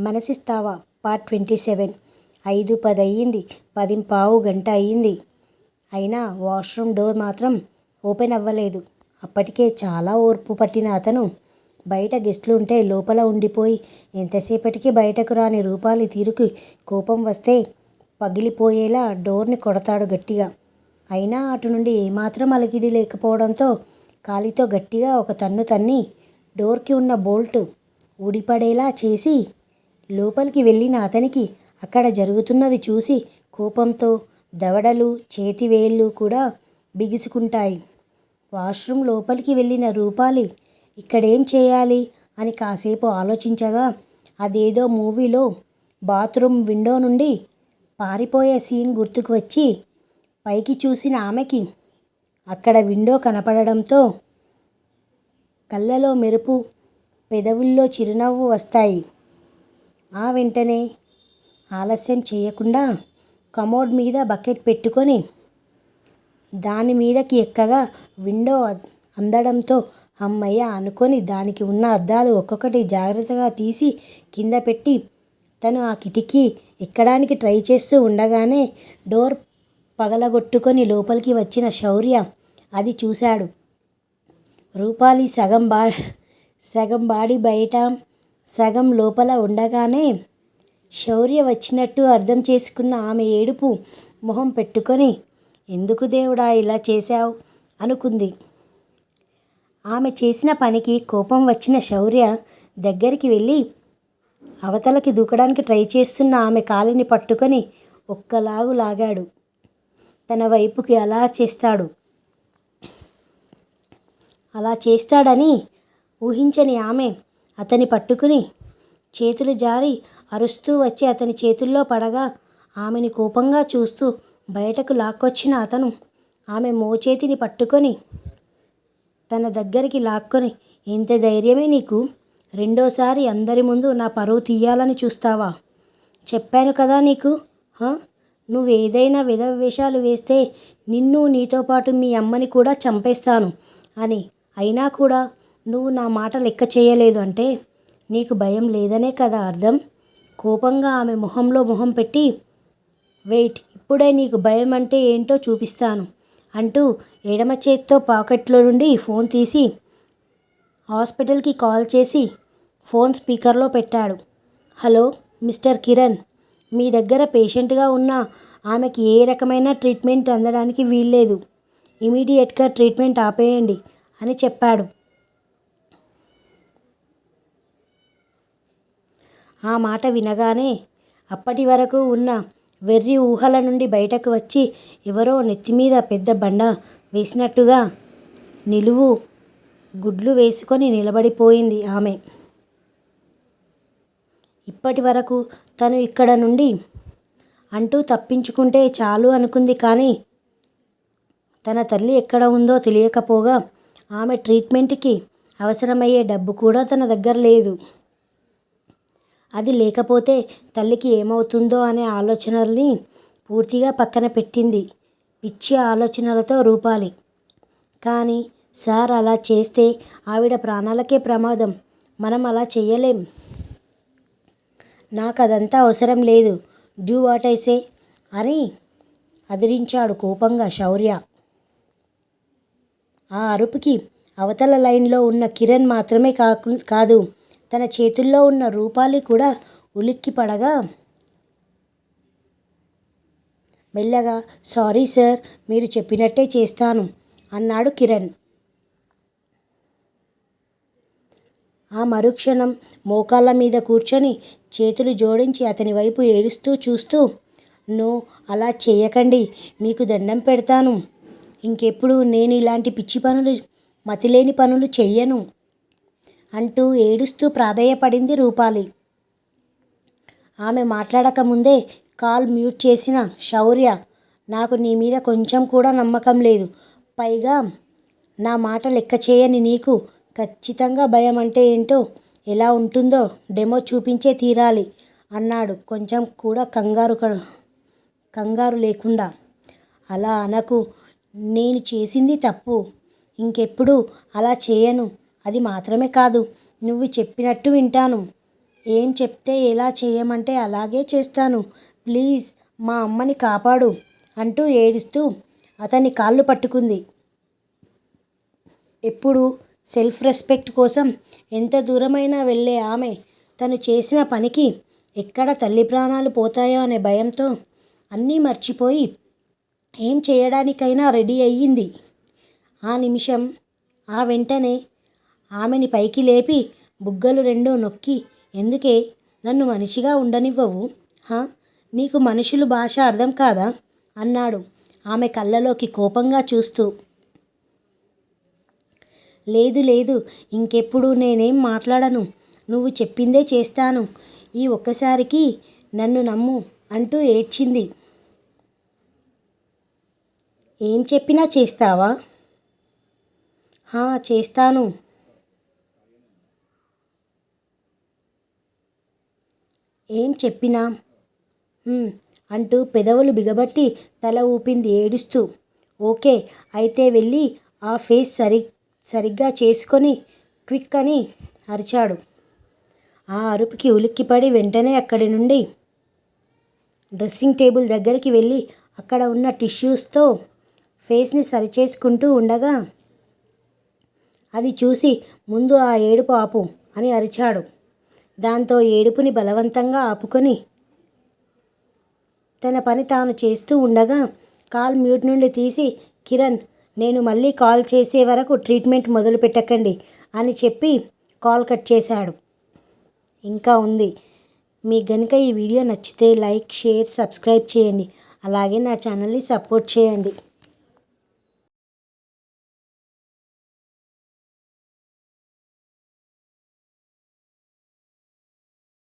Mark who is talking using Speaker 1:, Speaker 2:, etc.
Speaker 1: మనసిస్తావా part 27. 5:10 అయ్యింది. 10:15 గంట అయ్యింది. అయినా వాష్రూమ్ డోర్ మాత్రం ఓపెన్ అవ్వలేదు. అప్పటికే చాలా ఓర్పు పట్టిన అతను బయట గెస్టులుంటే లోపల ఉండిపోయి ఎంతసేపటికి బయటకు రాని రూపాలి తీరుకి కోపం వస్తే పగిలిపోయేలా డోర్ని కొడతాడు గట్టిగా. అయినా అటు నుండి ఏమాత్రం అలికిడి లేకపోవడంతో కాలితో గట్టిగా ఒక తన్ను తన్ని డోర్కి ఉన్న బోల్ట్ ఊడిపడేలా చేసి లోపలికి వెళ్ళిన అతనికి అక్కడ జరుగుతున్నది చూసి కోపంతో దవడలు చేతివేళ్ళు కూడా బిగుసుకుంటాయి. వాష్రూమ్ లోపలికి వెళ్ళిన రూపాలి ఇక్కడేం చేయాలి అని కాసేపు ఆలోచించగా అదేదో మూవీలో బాత్రూమ్ విండో నుండి పారిపోయే సీన్ గుర్తుకు వచ్చి పైకి చూసిన ఆమెకి అక్కడ విండో కనపడడంతో కళ్ళలో మెరుపు, పెదవుల్లో చిరునవ్వు వస్తాయి. ఆ వెంటనే ఆలస్యం చేయకుండా కమోడ్ మీద బకెట్ పెట్టుకొని దాని మీదకి ఎక్కగా విండో అందడంతో అమ్మయ్య అనుకొని దానికి ఉన్న అద్దాలు ఒక్కొక్కటి జాగ్రత్తగా తీసి కింద పెట్టి తను ఆ కిటికీ ఎక్కడానికి ట్రై చేస్తూ ఉండగానే డోర్ పగలగొట్టుకొని లోపలికి వచ్చిన శౌర్య అది చూశాడు. రూపాలి సగం బాడీ బయట సగం లోపల ఉండగానే శౌర్య వచ్చినట్టు అర్థం చేసుకున్న ఆమె ఏడుపు మొహం పెట్టుకొని ఎందుకు దేవుడా ఇలా చేశావు అనుకుంది. ఆమె చేసిన పనికి కోపం వచ్చిన శౌర్య దగ్గరికి వెళ్ళి అవతలకి దూకడానికి ట్రై చేస్తున్న ఆమె కాలిని పట్టుకొని ఒక్కలాగు లాగాడు. తన వైపుకి అలా చేస్తాడని ఊహించని ఆమె అతని పట్టుకుని చేతులు జారి అరుస్తూ వచ్చి అతని చేతుల్లో పడగా ఆమెని కోపంగా చూస్తూ బయటకు లాక్కొచ్చిన అతను ఆమె మోచేతిని పట్టుకొని తన దగ్గరికి లాక్కొని ఎంత ధైర్యమే నీకు? రెండోసారి అందరి ముందు నా పరువు తీయాలని చూస్తావా? చెప్పాను కదా నీకు, నువ్వేదైనా వేషాలు వేస్తే నిన్ను నీతో పాటు మీ అమ్మని కూడా చంపేస్తాను అని. అయినా కూడా నువ్వు నా మాట లెక్క చేయలేదు అంటే నీకు భయం లేదనే కదా అర్థం. కోపంగా ఆమె మొహంలో మొహం పెట్టి వెయిట్, ఇప్పుడే నీకు భయం అంటే ఏంటో చూపిస్తాను అంటూ ఎడమ చేత్తో పాకెట్లో నుండి ఫోన్ తీసి హాస్పిటల్కి కాల్ చేసి ఫోన్ స్పీకర్లో పెట్టాడు. హలో మిస్టర్ కిరణ్, మీ దగ్గర పేషెంట్గా ఉన్న ఆమెకి ఏ రకమైన ట్రీట్మెంట్ అందడానికి వీల్లేదు. ఇమీడియట్గా ట్రీట్మెంట్ ఆపేయండి అని చెప్పాడు. ఆ మాట వినగానే అప్పటి వరకు ఉన్న వెర్రి ఊహల నుండి బయటకు వచ్చి ఎవరో నెత్తిమీద పెద్ద బండ వేసినట్టుగా నిలువు గుడ్లు వేసుకొని నిలబడిపోయింది ఆమె. ఇప్పటి వరకు తను ఇక్కడ నుండి అంటూ తప్పించుకుంటే చాలు అనుకుంది. కానీ తన తల్లి ఎక్కడ ఉందో తెలియకపోగా ఆమె ట్రీట్మెంట్కి అవసరమయ్యే డబ్బు కూడా తన దగ్గర లేదు. అది లేకపోతే తల్లికి ఏమవుతుందో అనే ఆలోచనల్ని పూర్తిగా పక్కన పెట్టింది పిచ్చి ఆలోచనలతో రూపాలి. కానీ సార్, అలా చేస్తే ఆవిడ ప్రాణాలకే ప్రమాదం. మనం అలా చెయ్యలేం. నాకు అదంతా అవసరం లేదు. డూ వాట్ ఐ సే అని అదిరించాడు కోపంగా శౌర్య. ఆ అరుపుకి అవతల లైన్లో ఉన్న కిరణ్ మాత్రమే కాదు, తన చేతుల్లో ఉన్న రూపాలి కూడా ఉలిక్కి పడగా మెల్లగా సారీ సార్, మీరు చెప్పినట్టే చేస్తాను అన్నాడు కిరణ్. ఆ మరుక్షణం మోకాళ్ళ మీద కూర్చొని చేతులు జోడించి అతని వైపు ఏడుస్తూ చూస్తూ నో, అలా చేయకండి, మీకు దండం పెడతాను. ఇంకెప్పుడు నేను ఇలాంటి పిచ్చి పనులు, మతిలేని పనులు చెయ్యను అంటూ ఏడుస్తూ ప్రాధేయపడింది రూపాలి. ఆమె మాట్లాడకముందే కాల్ మ్యూట్ చేసిన శౌర్య నాకు నీ మీద కొంచెం కూడా నమ్మకం లేదు. పైగా నా మాట లెక్క చేయని నీకు ఖచ్చితంగా భయం అంటే ఏంటో, ఎలా ఉంటుందో డెమో చూపించే తీరాలి అన్నాడు కొంచెం కూడా కంగారు లేకుండా. అలా అనకు, నేను చేసింది తప్పు. ఇంకెప్పుడు అలా చేయను. అది మాత్రమే కాదు, నువ్వు చెప్పినట్టు వింటాను. ఏం చెప్తే ఎలా చేయమంటే అలాగే చేస్తాను. ప్లీజ్ మా అమ్మని కాపాడు అంటూ ఏడుస్తూ అతని కాళ్ళు పట్టుకుంది. ఎప్పుడు సెల్ఫ్ రెస్పెక్ట్ కోసం ఎంత దూరమైనా వెళ్ళే ఆమె తను చేసిన పనికి ఎక్కడ తల్లి ప్రాణాలు పోతాయో అనే భయంతో అన్నీ మర్చిపోయి ఏం చేయడానికైనా రెడీ అయ్యింది. ఆ నిమిషం ఆ వెంటనే ఆమెని పైకి లేపి బుగ్గలు రెండూ నొక్కి, ఎందుకే నన్ను మనిషిగా ఉండనివ్వవు? హా, నీకు మనుషులు భాష అర్థం కాదా అన్నాడు ఆమె కళ్ళలోకి కోపంగా చూస్తూ. లేదు లేదు, ఇంకెప్పుడు నేనేం మాట్లాడను. నువ్వు చెప్పిందే చేస్తాను. ఈ ఒక్కసారికి నన్ను నమ్ము అంటూ ఏడ్చింది. ఏం చెప్పినా చేస్తావా? హా, చేస్తాను. ఏం చెప్పినా అంటూ పెదవులు బిగబట్టి తల ఊపింది ఏడుస్తూ. ఓకే, అయితే వెళ్ళి ఆ ఫేస్ సరిగ్గా చేసుకొని క్విక్ అని అరిచాడు. ఆ అరుపుకి ఉలిక్కిపడి వెంటనే అక్కడి నుండి డ్రెస్సింగ్ టేబుల్ దగ్గరికి వెళ్ళి అక్కడ ఉన్న టిష్యూస్తో ఫేస్ని సరిచేసుకుంటూ ఉండగా అది చూసి ముందు ఆ ఏడుపు ఆపు అని అరిచాడు. దాంతో ఏడుపుని బలవంతంగా ఆపుకొని తన పని తాను చేస్తూ ఉండగా కాల్ మ్యూట్ నుండి తీసి, కిరణ్, నేను మళ్ళీ కాల్ చేసే వరకు ట్రీట్మెంట్ మొదలు పెట్టకండి అని చెప్పి కాల్ కట్ చేశాడు. ఇంకా ఉంది. మీకు గనుక ఈ వీడియో నచ్చితే లైక్, షేర్, సబ్స్క్రైబ్ చేయండి. అలాగే నా ఛానల్ని సపోర్ట్ చేయండి.